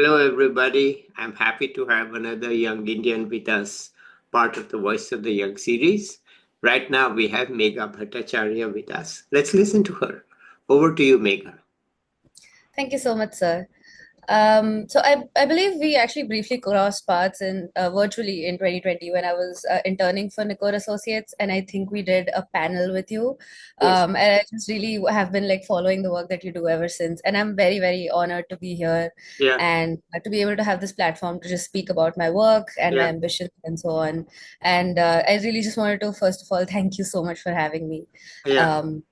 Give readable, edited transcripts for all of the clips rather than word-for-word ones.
Hello, everybody. I'm happy to have another young Indian with us, part of the Voice of the Young series. Right now, we have Megha Bhattacharya with us. Let's listen to her. Over to you, Megha. Thank you so much, sir. So I believe we actually briefly crossed paths in virtually in 2020 when I was interning for Nicor Associates, and I think we did a panel with you. Yes. And I just really have been like following the work that you do ever since, and I'm very, very honored to be here Yeah. and to be able to have this platform to just speak about my work and my Yeah. ambitions and so on. And I really just wanted to first of all thank you so much for having me. Yeah. Um,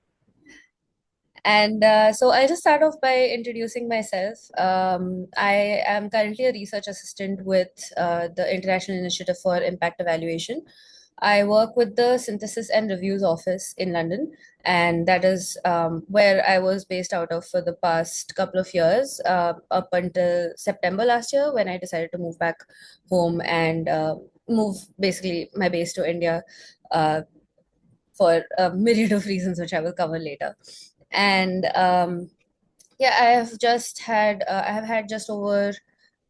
and so I'll just start off by introducing myself. I am currently a research assistant with the International Initiative for Impact Evaluation. I work with the Synthesis and Reviews Office in London, and that is where I was based out of for the past couple of years, up until September last year when I decided to move back home and move basically my base to India uh, for a myriad of reasons, which I will cover later. And yeah, I have had just over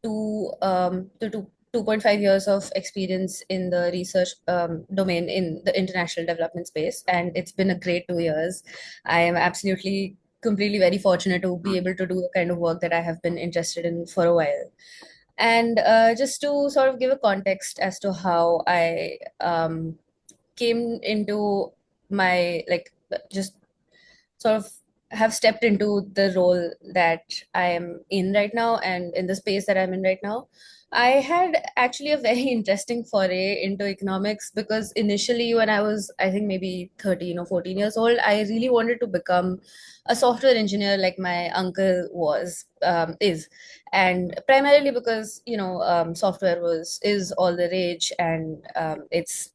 two 2.5 years of experience in the research domain in the international development space, and it's been a great 2 years. I am absolutely completely very fortunate to be able to do the kind of work that I have been interested in for a while. And just to sort of give a context as to how I came into my like just sort of have stepped into the role that I am in right now and in the space that I'm in right now. I had actually a very interesting foray into economics because initially, when I was, I think, maybe 13 or 14 years old, I really wanted to become a software engineer like my uncle is. And primarily because, software is all the rage and it's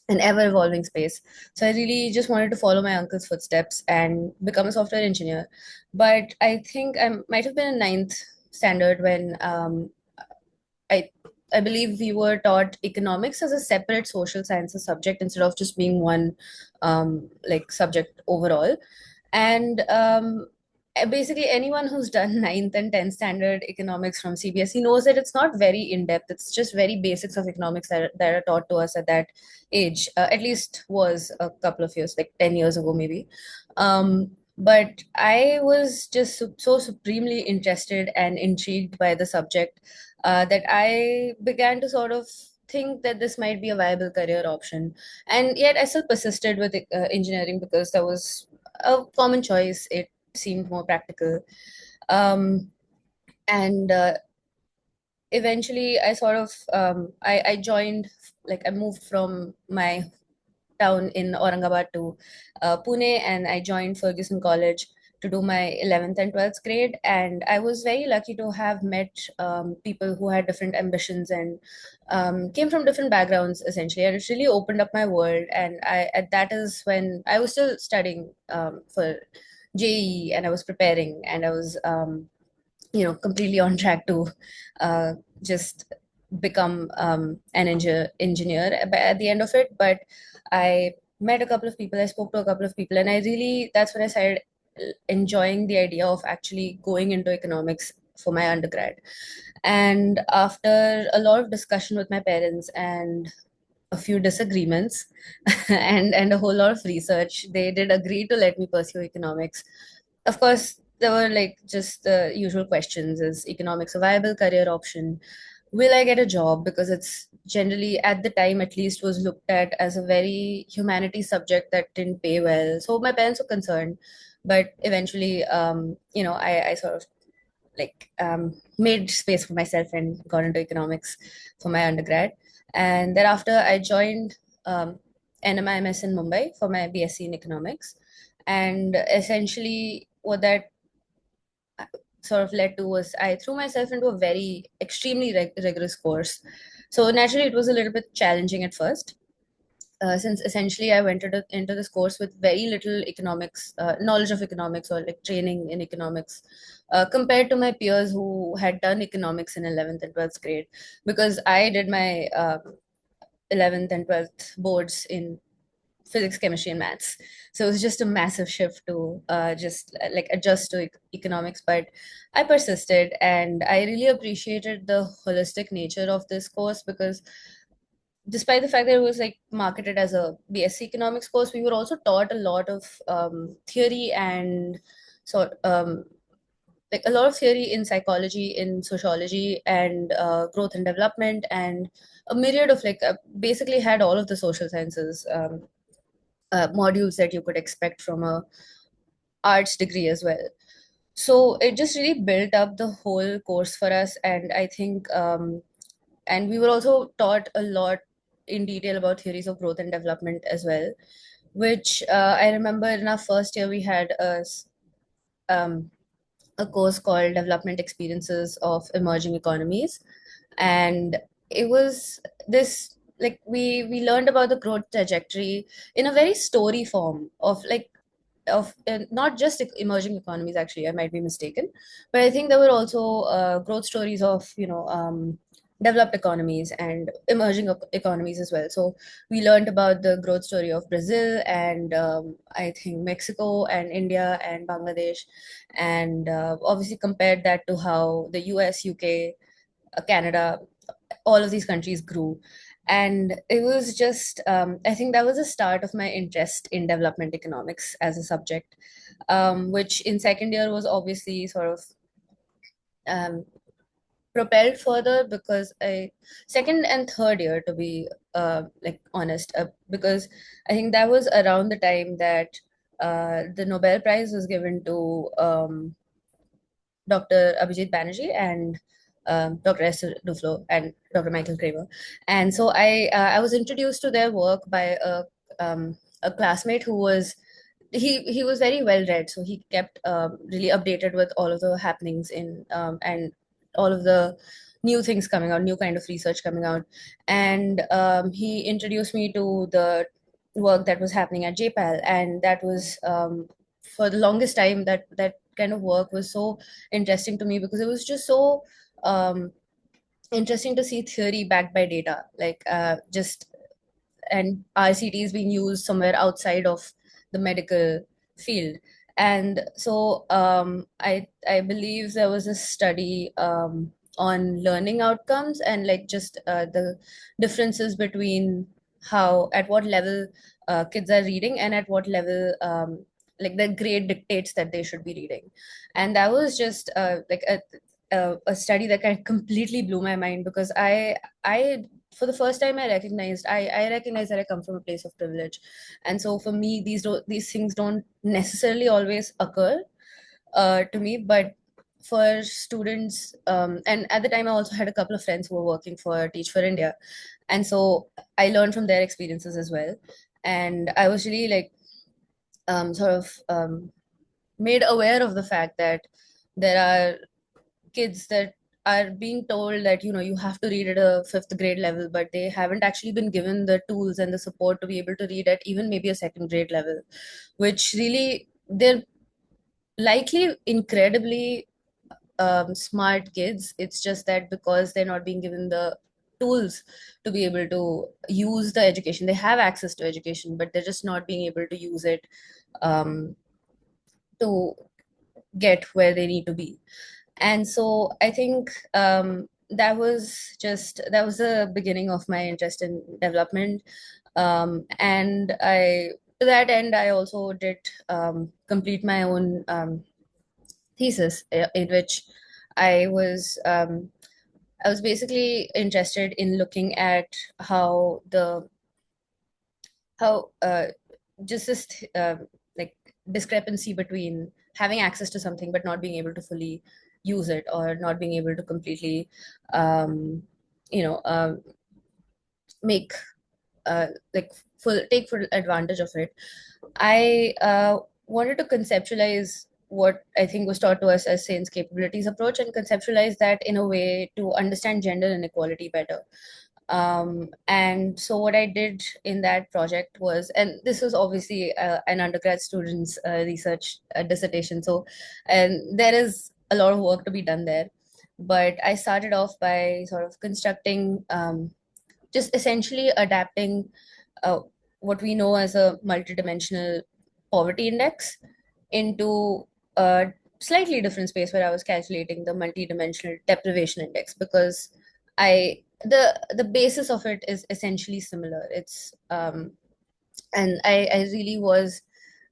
an ever evolving space. So I really just wanted to follow my uncle's footsteps and become a software engineer. But I think I might have been in ninth standard when I I believe we were taught economics as a separate social sciences subject instead of just being one like subject overall. And basically, anyone who's done ninth and 10th standard economics from CBSE knows that it's not very in depth. It's just very basics of economics that are taught to us at that age. At least was a couple of years, like 10 years ago, maybe. But I was just so supremely interested and intrigued by the subject that I began to sort of think that this might be a viable career option. And yet, I still persisted with engineering because that was a common choice. It seemed more practical. Um, and eventually, I sort of I joined, like I moved from my town in Aurangabad to Pune, and I joined Ferguson College to do my 11th and 12th grade. And I was very lucky to have met people who had different ambitions and came from different backgrounds, essentially. And it really opened up my world. And that is when I was still studying for JEE, and I was preparing, and I was, completely on track to uh, just become an engineer at the end of it. But I met a couple of people, I spoke to a couple of people, and that's when I started enjoying the idea of actually going into economics for my undergrad. And after a lot of discussion with my parents and a few disagreements and a whole lot of research, they did agree to let me pursue economics. Of course, there were like just the usual questions: is economics a viable career option? Will I get a job? Because it's generally, at the time at least, was looked at as a very humanities subject that didn't pay well. So my parents were concerned, but eventually, I sort of made space for myself and got into economics for my undergrad. And thereafter, I joined NMIMS in Mumbai for my BSc in economics. And essentially, what that sort of led to was I threw myself into a very extremely rigorous course. So naturally, it was a little bit challenging at first, since essentially I went into this course with very little economics knowledge of economics or like training in economics compared to my peers who had done economics in 11th and 12th grade, because I did my 11th and 12th boards in physics, chemistry, and maths. So it was just a massive shift to just like adjust to economics. But I persisted, and I really appreciated the holistic nature of this course because despite the fact that it was like marketed as a BSc economics course, we were also taught a lot of theory and sort like a lot of theory in psychology, in sociology, and growth and development, and a myriad of basically had all of the social sciences modules that you could expect from a arts degree as well. So it just really built up the whole course for us, and I think and we were also taught a lot in detail about theories of growth and development as well, which I remember in our first year we had um, a course called Development Experiences of Emerging Economies. And it was this like we learned about the growth trajectory in a very story form of not just emerging economies. Actually, I might be mistaken, but I think there were also growth stories of developed economies and emerging economies as well. So we learned about the growth story of Brazil and I think Mexico and India and Bangladesh, and obviously compared that to how the US, UK, Canada, all of these countries grew. And it was just, I think that was the start of my interest in development economics as a subject, which in second year was obviously sort of um, propelled further because I, second and third year, to be like honest, because I think that was around the time that the Nobel Prize was given to Dr. Abhijit Banerjee and Dr. Esther Duflo and Dr. Michael Kramer. And so I was introduced to their work by a classmate who was he was very well read, so he kept really updated with all of the happenings in and all of the new things coming out, new kind of research coming out. And he introduced me to the work that was happening at JPAL, and that was for the longest time that kind of work was so interesting to me because it was just so um, interesting to see theory backed by data, just and RCT is being used somewhere outside of the medical field. And so I believe there was a study on learning outcomes and like just the differences between how at what level kids are reading and at what level like the grade dictates that they should be reading. And that was just a study that kind of completely blew my mind because I for the first time I recognized that I come from a place of privilege. And so for me these things don't necessarily always occur to me, but for students and at the time I also had a couple of friends who were working for Teach for India, and so I learned from their experiences as well. And I was really like sort of made aware of the fact that there are kids that are being told that you have to read at a fifth grade level, but they haven't actually been given the tools and the support to be able to read at even maybe a second grade level, which really they're likely incredibly smart kids. It's just that because they're not being given the tools to be able to use the education, they have access to education, but they're just not being able to use it um, to get where they need to be. And so I think that was the beginning of my interest in development. And I to that end I also did complete my own thesis in which I was um, I was basically interested in looking at how the how just this like discrepancy between having access to something but not being able to fully use it or not being able to completely um, you know make like full take full advantage of it. I wanted to conceptualize what I think was taught to us as Saints capabilities approach and conceptualize that in a way to understand gender inequality better. And so what I did in that project was, and this was obviously an undergrad student's research dissertation, so and there is a lot of work to be done there. But I started off by sort of constructing just essentially adapting. what we know as a multidimensional poverty index into a slightly different space where I was calculating the multidimensional deprivation index, because the basis of it is essentially similar. It's and I really was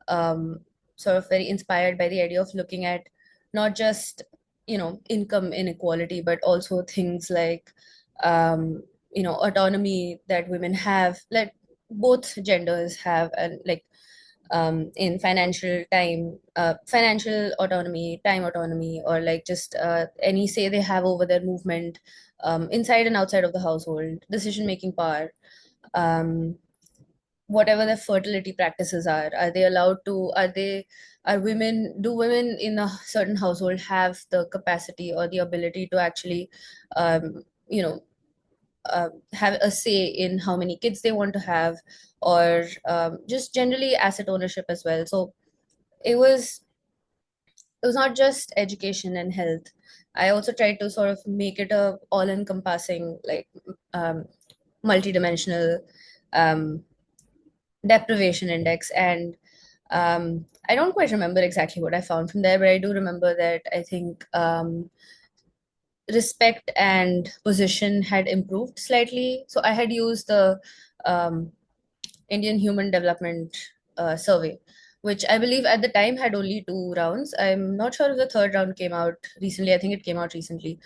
um, sort of very inspired by the idea of looking at not just, income inequality, but also things like, um, autonomy that women have, like both genders have, and like in financial autonomy, time autonomy, or like just any say they have over their movement inside and outside of the household, decision making power. Um, Whatever their fertility practices are they allowed to, are women do women in a certain household have the capacity or the ability to actually um, you know have a say in how many kids they want to have, or just generally asset ownership as well. So it was it was not just education and health. I also tried to sort of make it a all encompassing, like um, multidimensional um, deprivation index. And I don't quite remember exactly what I found from there, but I do remember that I think respect and position had improved slightly. So I had used the um, Indian Human Development Survey, which I believe at the time had only two rounds. I'm not sure if the third round came out recently. I think it came out recently.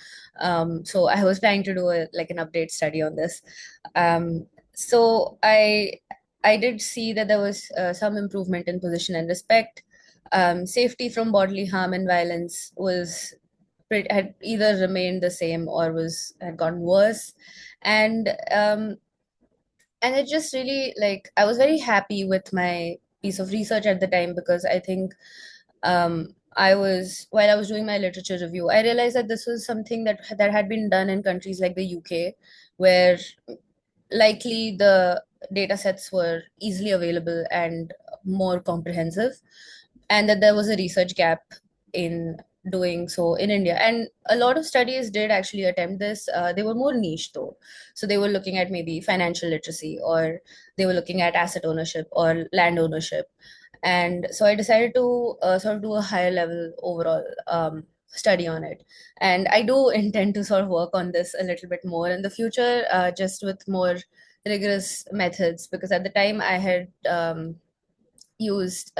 So I was planning to do like an update study on this. So I did see that there was some improvement in position and respect. Safety from bodily harm and violence had either remained the same or was had gotten worse. And and it just really, like, I was very happy with my piece of research at the time, because I think I was while I was doing my literature review, I realized that this was something that had been done in countries like the UK, where likely the data sets were easily available and more comprehensive, and that there was a research gap in doing so in India. And a lot of studies did actually attempt this. They were more niche though. So they were looking at maybe financial literacy, or they were looking at asset ownership or land ownership. And so I decided to sort of do a higher level overall study on it. And I do intend to sort of work on this a little bit more in the future, just with more rigorous methods, because at the time used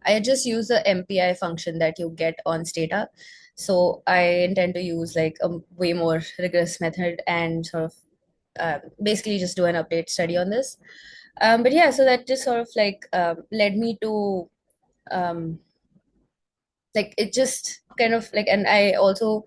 I had just used the MPI function that you get on Stata. So I intend to use like a way more rigorous method and sort of basically just do an update study on this. But yeah, so that just sort of like led me to um, like it just kind of like, and I also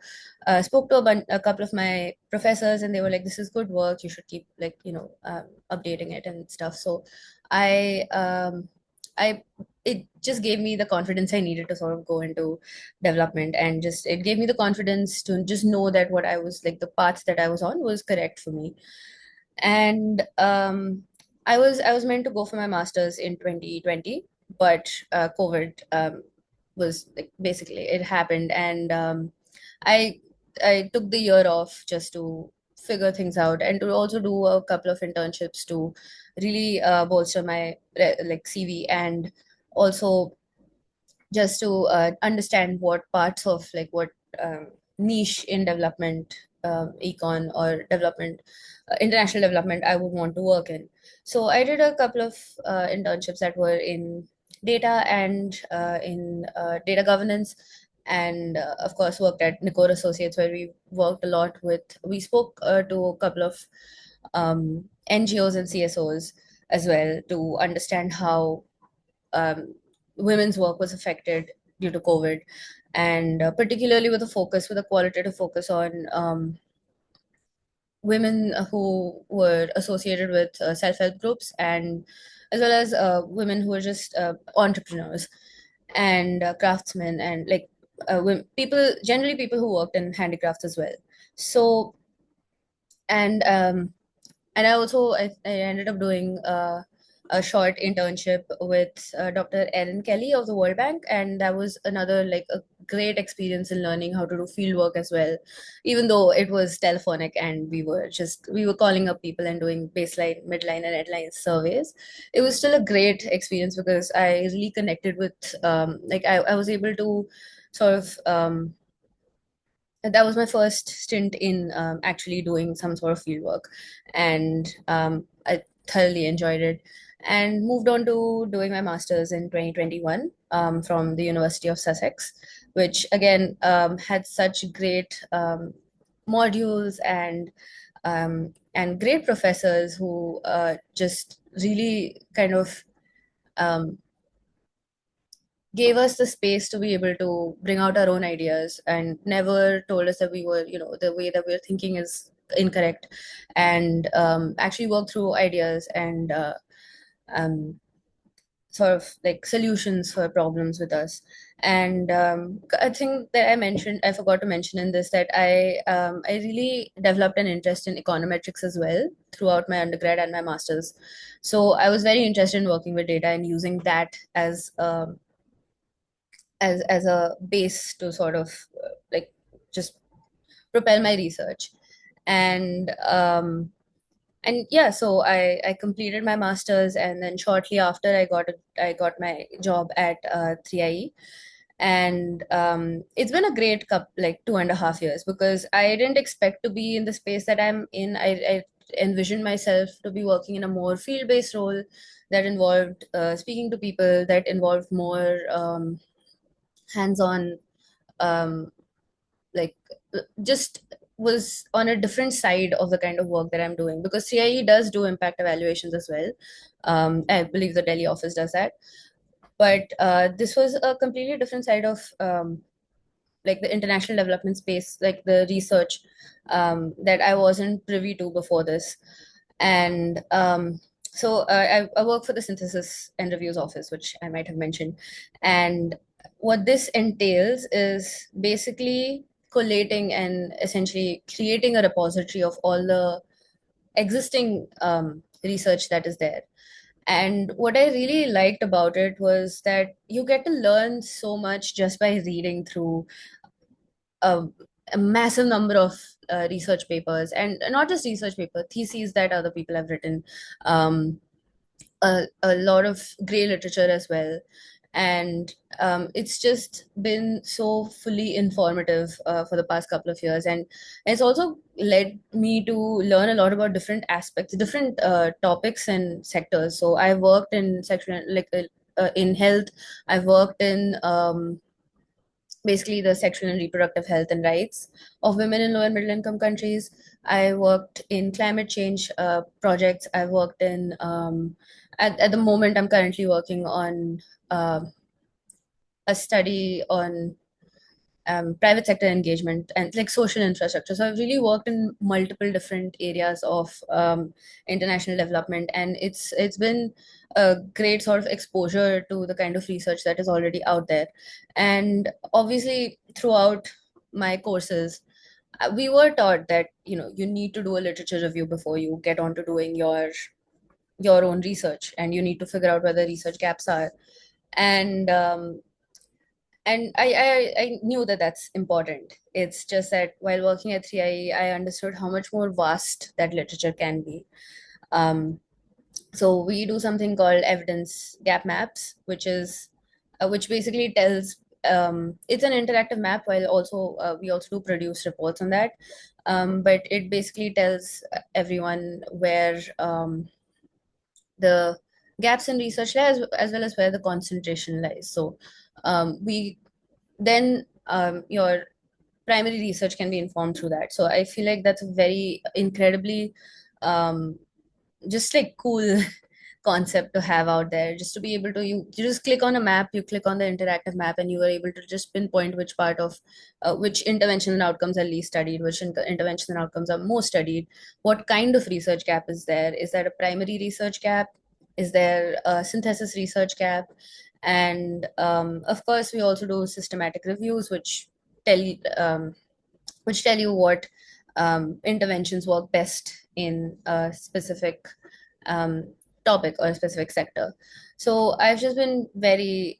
spoke to a couple of my professors, and they were like, this is good work, you should keep like updating it and stuff. So i um I it just gave me the confidence I needed to sort of go into development, and just it gave me the confidence to just know that what I was like, the path that I was on was correct for me. And I was meant to go for my master's in 2020, but COVID was like, basically it happened, and I I took the year off just to figure things out, and to also do a couple of internships to really bolster my like CV, and also just to understand what parts of like what niche in development, econ or development, international development, I would want to work in. So I did a couple of internships that were in data and in data governance, and of course worked at Nicor Associates, where we spoke to a couple of NGOs and CSOs as well, to understand how um, women's work was affected due to COVID, and particularly with a qualitative focus on women who were associated with self-help groups, and as well as women who were just entrepreneurs and craftsmen, and like people who worked in handicrafts as well. So and I ended up doing a short internship with Dr. Erin Kelly of the World Bank, and that was another like a great experience in learning how to do field work as well, even though it was telephonic and we were calling up people and doing baseline, midline, and endline surveys. It was still a great experience because I really connected with I was able to sort of that was my first stint in actually doing some sort of field work, and I thoroughly enjoyed it. And moved on to doing my master's in 2021 from the University of Sussex, which again had such great modules and great professors who just really kind of um, gave us the space to be able to bring out our own ideas and never told us that we were, the way that we're thinking is incorrect, and actually work through ideas and um, sort of like solutions for problems with us. And I think that I forgot to mention in this that I really developed an interest in econometrics as well throughout my undergrad and my master's. So I was very interested in working with data and using that as a base to sort of like just propel my research. And yeah, so I completed my master's, and then shortly after I got my job at 3IE. And it's been a great 2.5 years, because I didn't expect to be in the space that I'm in. I envisioned myself to be working in a more field-based role that involved speaking to people, that involved more hands-on, um, like just was on a different side of the kind of work that I'm doing, because CIE does do impact evaluations as well. I believe the Delhi office does that, but this was a completely different side of like the international development space, like the research that I wasn't privy to before this. And I work for the Synthesis and Reviews Office, which I might have mentioned. And what this entails is basically collating and essentially creating a repository of all the existing research that is there. And what I really liked about it was that you get to learn so much just by reading through a, a massive number of research papers, and not just research paper theses that other people have written, um, a lot of gray literature as well. And it's just been so fully informative for the past couple of years, and it's also led me to learn a lot about different aspects, different topics and sectors. So I worked in section in health. I've worked in basically the sexual and reproductive health and rights of women in low and middle income countries. I worked in climate change projects. I worked in, at the moment, I'm currently working on uh, a study on private sector engagement and like social infrastructure. So I've really worked in multiple different areas of international development, and it's been a great sort of exposure to the kind of research that is already out there. And obviously, throughout my courses, we were taught that you need to do a literature review before you get on to doing your own research, and you need to figure out where the research gaps are. And I knew that that's important. It's just that while working at 3IE, I understood how much more vast that literature can be. Um, so we do something called evidence gap maps, which basically tells, it's an interactive map, while also we also do produce reports on that. But it basically tells everyone where the gaps in research lie, as well as where the concentration lies. So we then your primary research can be informed through that. So I feel like that's a very incredibly um, just like cool concept to have out there, just to be able to you just click on a map, you click on the interactive map, and you are able to just pinpoint which part of which intervention and outcomes are least studied, which intervention and outcomes are most studied, what kind of research gap is there. Is there a primary research gap? Is there a synthesis research gap? And of course we also do systematic reviews, tell you um, which tell you what interventions work best in a specific um, topic or a specific sector. So I've just been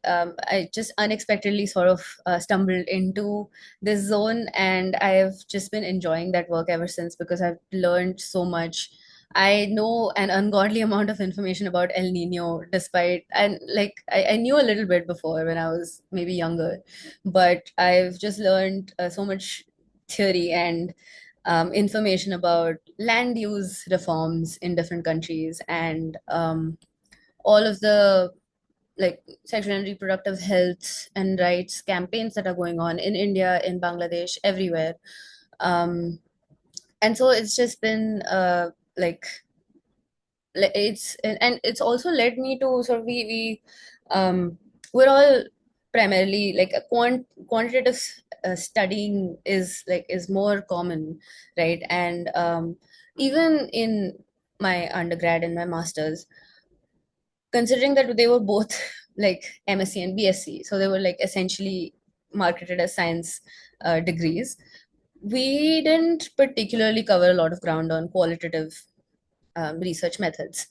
I just unexpectedly sort of stumbled into this zone, and I've just been enjoying that work ever since because I've learned so much. I know an ungodly amount of information about El Nino, despite, and like I knew a little bit before when I was maybe younger, but I've just learned so much theory and information about land use reforms in different countries and all of the like sexual and reproductive health and rights campaigns that are going on in India, in Bangladesh, everywhere. Um, and so it's just been like and it's also led me to sort of we're all primarily like a quantitative studying is more common, right? And even in my undergrad and my masters, considering that they were both like MSc and BSc, so they were like essentially marketed as science degrees, we didn't particularly cover a lot of ground on qualitative research methods.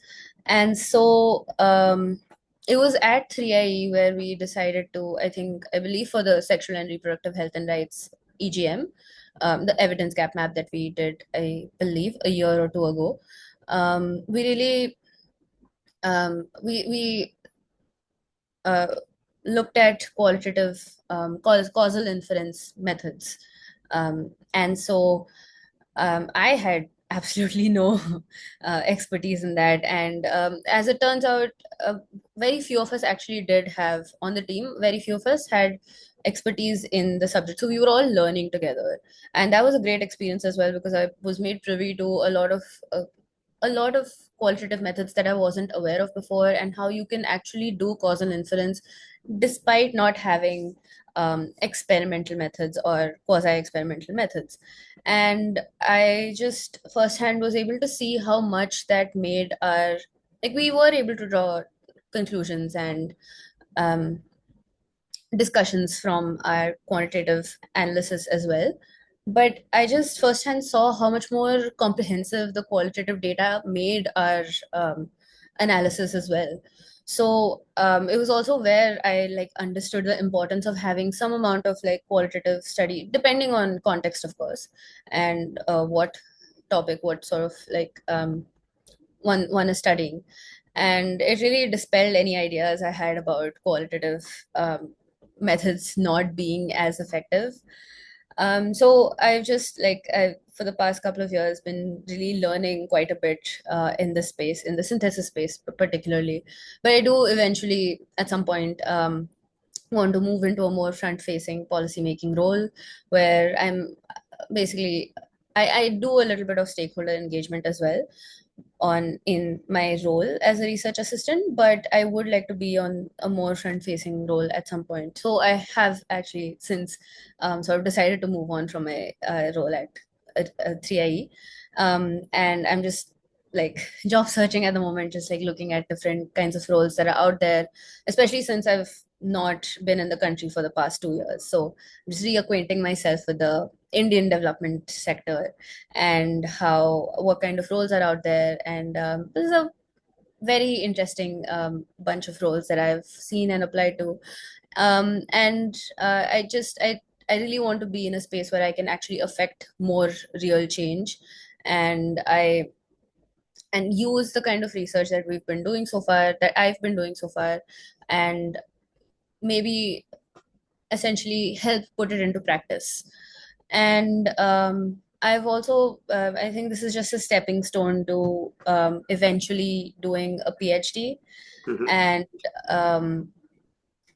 And so it was at 3IE where we decided to, I believe for the sexual and reproductive health and rights EGM, the evidence gap map that we did, I believe, a year or two ago. We really we uh, looked at qualitative causal inference methods. And so I had absolutely no expertise in that. And as it turns out, very few of us actually did have on the team, very few of us had expertise in the subject. So we were all learning together. And that was a great experience as well because I was made privy to a lot of qualitative methods that I wasn't aware of before, and how you can actually do causal inference despite not having experimental methods or quasi-experimental methods. And I just firsthand was able to see how much that made our, like we were able to draw conclusions and um, discussions from our quantitative analysis as well. But I just firsthand saw how much more comprehensive the qualitative data made our analysis as well. So it was also where I like understood the importance of having some amount of like qualitative study, depending on context, of course, and what topic, what sort of like one is studying. And it really dispelled any ideas I had about qualitative methods not being as effective. So I've just for the past couple of years been really learning quite a bit in this space, in the synthesis space particularly. But I do eventually, at some point, want to move into a more front-facing policy-making role, where I'm basically I do a little bit of stakeholder engagement as well on in my role as a research assistant, but I would like to be on a more front-facing role at some point. So I have actually since sort of decided to move on from my role at 3IE, and I'm just like job searching at the moment, just like looking at different kinds of roles that are out there, especially since I've not been in the country for the past 2 years. So I'm just reacquainting myself with the Indian development sector and how what kind of roles are out there. And this is a very interesting bunch of roles that I've seen and applied to. And I really want to be in a space where I can actually affect more real change, and I and use the kind of research that we've been doing so far, that I've been doing so far, and maybe essentially help put it into practice. And I've also, I think this is just a stepping stone to eventually doing a PhD. Mhm. And um,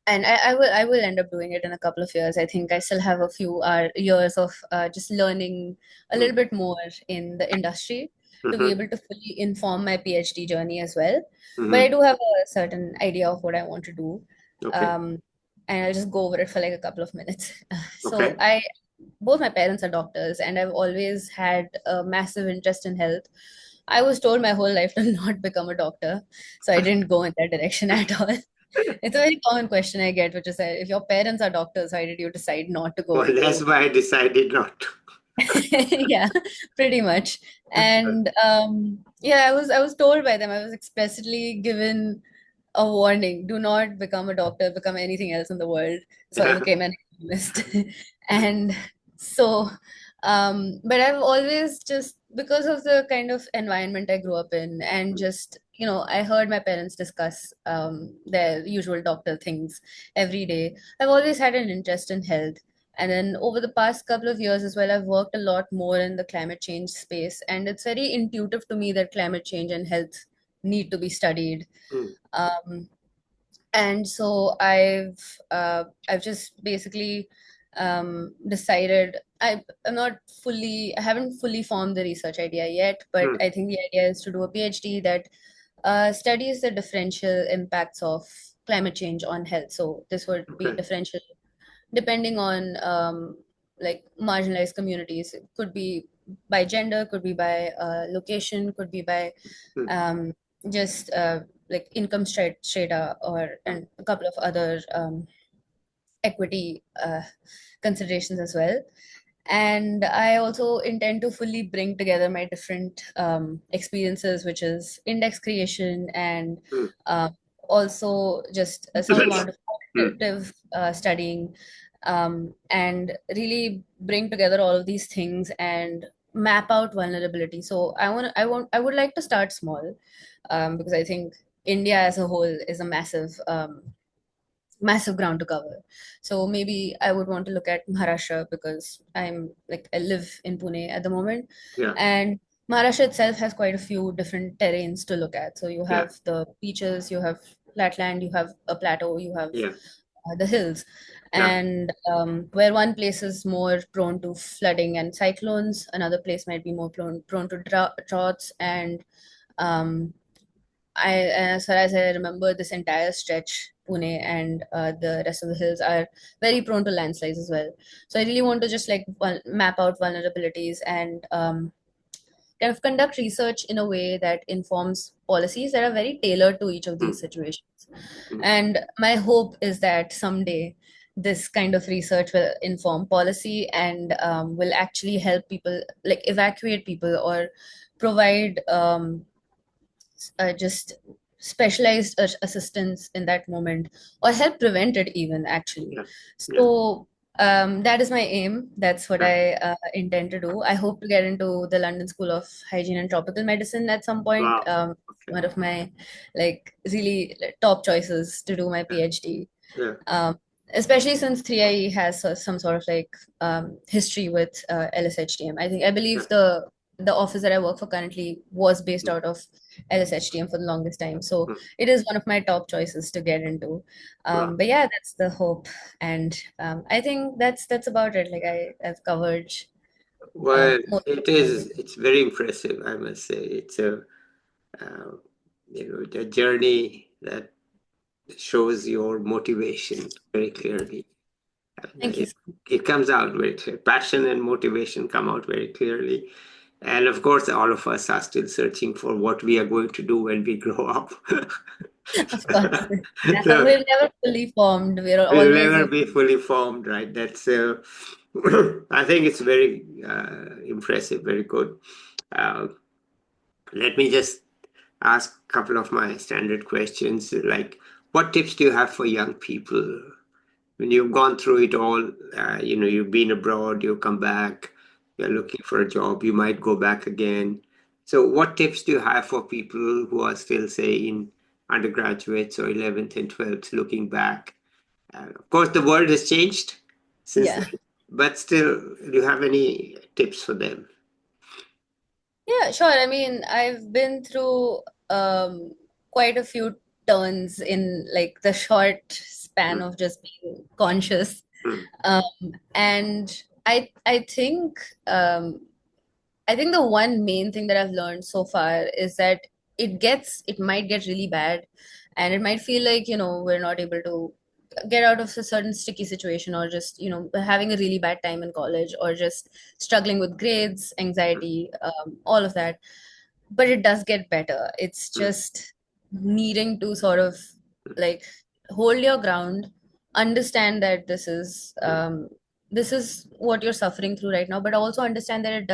I will end up doing it in a couple of years. I think I still have a few years of just learning a little bit more in the industry to be Mhm. able to fully inform my PhD journey as well. But I Mhm. do have a certain idea of what I want to do. Okay. Um, and I'll just go over it for like a couple of minutes. So Okay. both my parents are doctors, and I've always had a massive interest in health. I was told my whole life to not become a doctor, so I didn't go in that direction at all. It's a very common question I get, which is that if your parents are doctors, why did you decide not to go Well, that's into? why I decided not to. Yeah, pretty much. And Yeah, I was told by them. I was explicitly given a warning. Do not become a doctor, become anything else in the world. So I became an economist. And so, but I've always just, because of the kind of environment I grew up in, and just, I heard my parents discuss their usual doctor things every day. I've always had an interest in health. And then over the past couple of years as well, I've worked a lot more in the climate change space. And it's very intuitive to me that climate change and health need to be studied. Mm, Um, and so I've just basically decided I haven't fully formed the research idea yet, but mm, I think the idea is to do a PhD that studies the differential impacts of climate change on health. So this would be okay. differential depending on like marginalized communities. It could be by gender, could be by location, could be by Mm, um, just like income strata, or mm, and a couple of other equity considerations as well. And I also intend to fully bring together my different experiences, which is index creation and mm, um, also just some amount of mm, quantitative studying, and really bring together all of these things and map out vulnerability. So I would like to start small, because I think India as a whole is a massive ground to cover. So maybe I would want to look at Maharashtra, because I live in Pune at the moment, yeah, and Maharashtra itself has quite a few different terrains to look at. So you yeah, have the beaches, you have flatland, you have a plateau, you have yeah, the hills, yeah, and where one place is more prone to flooding and cyclones, another place might be more prone to droughts and um, as far as I remember, this entire stretch, Pune and the rest of the hills are very prone to landslides as well. So I really want to just like map out vulnerabilities and kind of conduct research in a way that informs policies that are very tailored to each of mm, these situations. mm, And my hope is that someday this kind of research will inform policy and will actually help people, like evacuate people or provide just specialized assistance in that moment, or help prevent it even actually. yeah, yeah, So that is my aim. That's what yeah. I intend to do. I hope to get into the London School of Hygiene and Tropical Medicine at some point. Wow. Okay. One of my like really top choices to do my Yeah, PhD, yeah, um, especially since 3IE has some sort of like history with LSHTM. I yeah, believe the office that I work for currently was based mm, out of LSHTM for the longest time. So mm, it is one of my top choices to get into. wow. But yeah, that's the hope, and I think that's about it. Like I've covered Well, most it of is. it. It's very impressive, I must say. It's a the journey that shows your motivation very clearly. Thank you It so much. it comes out very clear. Passion and motivation come out very clearly. And of course, all of us are still searching for what we are going to do when we grow up. Of course, So we're never fully formed. We're we'll always never in. be fully formed, right? That's I think it's very impressive, very good. Uh, Let me just ask a couple of my standard questions, like what tips do you have for young people when you've gone through it all? You've been abroad, you come back, you're looking for a job, you might go back again. So, what tips do you have for people who are still, say, in undergraduates or 11th and 12th, looking back? Of course, the world has changed since Yeah. then, but still, do you have any tips for them? Yeah, sure. I mean, I've been through quite a few turns in like the short span Mm, of just being conscious. mm, Um, and um, I think the one main thing that I've learned so far is that it might get really bad, and it might feel like, we're not able to get out of a certain sticky situation, or just, having a really bad time in college, or just struggling with grades, mm, anxiety, all of that. But it does get better. It's mm, just needing to sort of like hold your ground, understand that this is mm, this is what you're suffering through right now, but also understand that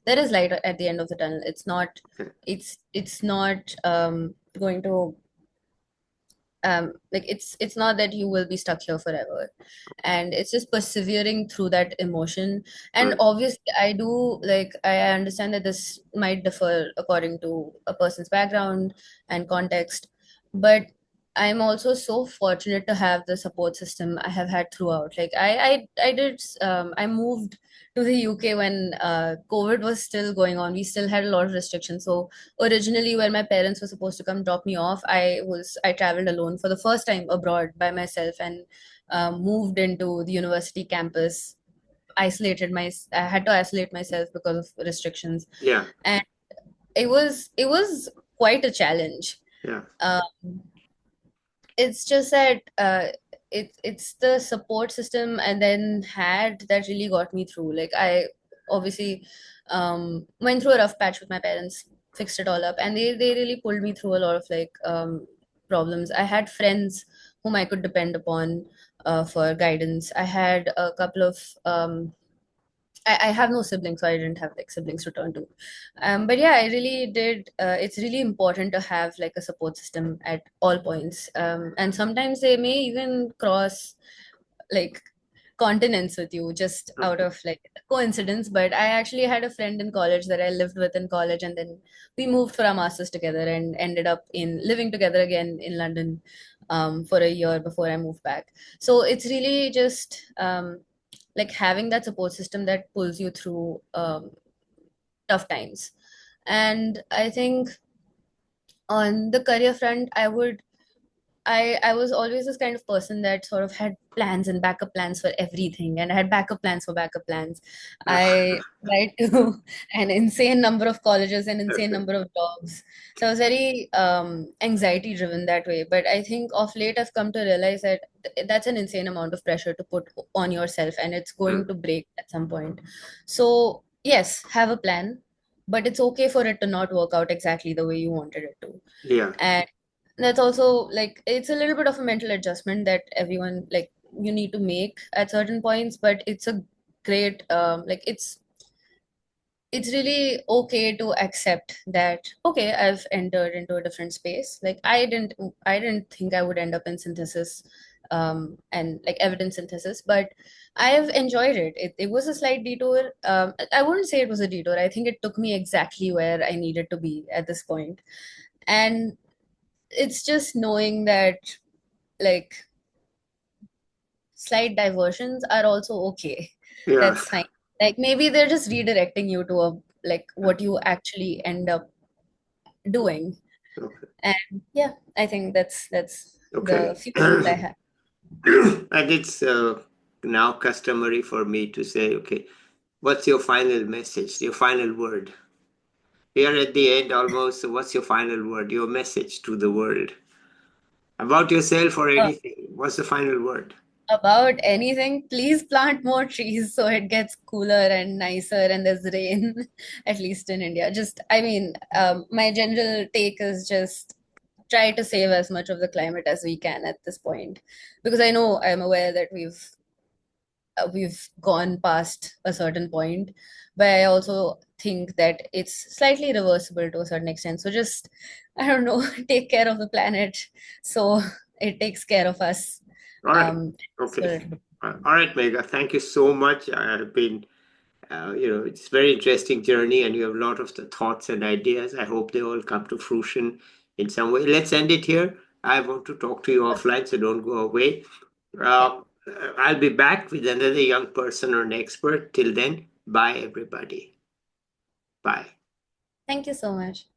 there is light at the end of the tunnel. It's not going to like it's not that you will be stuck here forever, and it's just persevering through that emotion. And Right. obviously I understand that this might differ according to a person's background and context, but I'm also so fortunate to have the support system I have had throughout. Like I did I moved to the UK when COVID was still going on. We still had a lot of restrictions. So originally, when my parents were supposed to come drop me off, I traveled alone for the first time abroad by myself, and moved into the university campus. I had to isolate myself because of restrictions, Yeah. and it was quite a challenge. Yeah. Um, it's just that it's the support system and then had that really got me through. Like I obviously went through a rough patch with my parents, fixed it all up, and they really pulled me through a lot of problems. I had friends whom I could depend upon for guidance. I had a couple of I have no siblings, so I didn't have like siblings to turn to. But yeah, I really did. It's really important to have like a support system at all points. And sometimes they may even cross like continents with you just out Okay. of like coincidence. But I actually had a friend in college that I lived with in college, and then we moved for our masters together and ended up in living together again in London for a year before I moved back. So it's really just like having that support system that pulls you through tough times. And I think on the career front, I was always this kind of person that sort of had plans and backup plans for everything, and I had backup plans for backup plans. I applied to an insane number of colleges and insane Okay. number of jobs. So I was very anxiety driven that way. But I think of late I've come to realize that that's an insane amount of pressure to put on yourself, and it's going Mm. to break at some point. So yes, have a plan, but it's okay for it to not work out exactly the way you wanted it to. Yeah. And that's also like it's a little bit of a mental adjustment that everyone like you need to make at certain points, but it's a great it's really okay to accept that okay, I've entered into a different space. Like I didn't think I would end up in synthesis and like evidence synthesis, but I've enjoyed it. It was a slight detour. I wouldn't say it was a detour. I think it took me exactly where I needed to be at this point. And it's just knowing that like slight diversions are also okay. Yeah. That's fine. Like maybe they're just redirecting you to a like what you actually end up doing. Okay. And yeah, I think that's the Okay. few things I have. And it's now customary for me to say, okay, what's your final message, your final word? Here at the end, almost, so what's your final word, your message to the world about yourself or Uh, anything? What's the final word? about anything, please plant more trees so it gets cooler and nicer and there's rain, at least in India. Just, I mean, my general take is just try to save as much of the climate as we can at this point, because I'm aware that we've gone past a certain point, but I also think that it's slightly reversible to a certain extent. So just, I don't know, take care of the planet so it takes care of us. All right. Just a Okay. little bit. All right, Megha. Thank you so much. I've been, it's very interesting journey, and you have a lot of the thoughts and ideas. I hope they all come to fruition in some way. Let's end it here. I want to talk to you offline, so don't go away. Yeah. Uh, I'll be back with another young person or an expert. Till then, bye, everybody. Bye. Thank you so much.